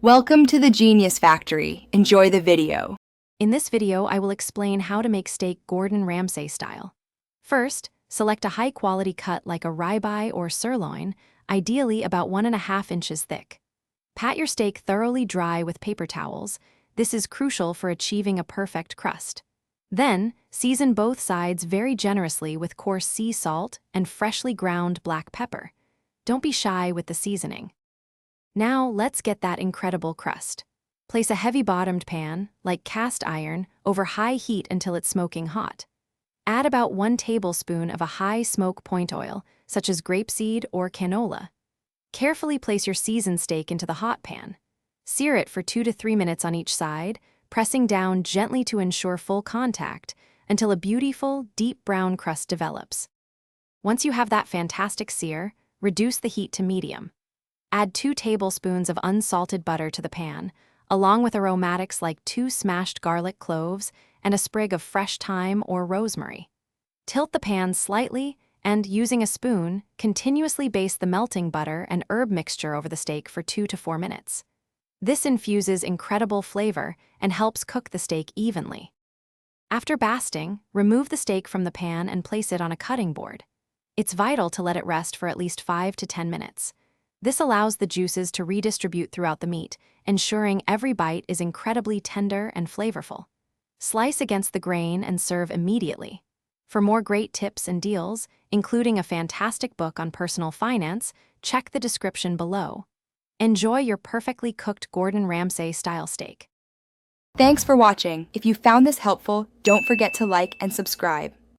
Welcome to the Genius Factory. Enjoy the video. In this video, I will explain how to make steak Gordon Ramsay style. First, select a high-quality cut like a ribeye or sirloin, ideally about 1.5 inches thick. Pat your steak thoroughly dry with paper towels. This is crucial for achieving a perfect crust. Then, season both sides very generously with coarse sea salt and freshly ground black pepper. Don't be shy with the seasoning. Now, let's get that incredible crust. Place a heavy-bottomed pan, like cast iron, over high heat until it's smoking hot. Add about 1 tablespoon of a high smoke point oil, such as grapeseed or canola. Carefully place your seasoned steak into the hot pan. Sear it for 2 to 3 minutes on each side, pressing down gently to ensure full contact until a beautiful, deep brown crust develops. Once you have that fantastic sear, reduce the heat to medium. Add 2 tablespoons of unsalted butter to the pan, along with aromatics like 2 smashed garlic cloves and a sprig of fresh thyme or rosemary. Tilt the pan slightly and, using a spoon, continuously baste the melting butter and herb mixture over the steak for 2 to 4 minutes. This infuses incredible flavor and helps cook the steak evenly. After basting, remove the steak from the pan and place it on a cutting board. It's vital to let it rest for at least 5 to 10 minutes. This allows the juices to redistribute throughout the meat, ensuring every bite is incredibly tender and flavorful. Slice against the grain and serve immediately. For more great tips and deals, including a fantastic book on personal finance, check the description below. Enjoy your perfectly cooked Gordon Ramsay style steak. Thanks for watching. If you found this helpful, don't forget to like and subscribe.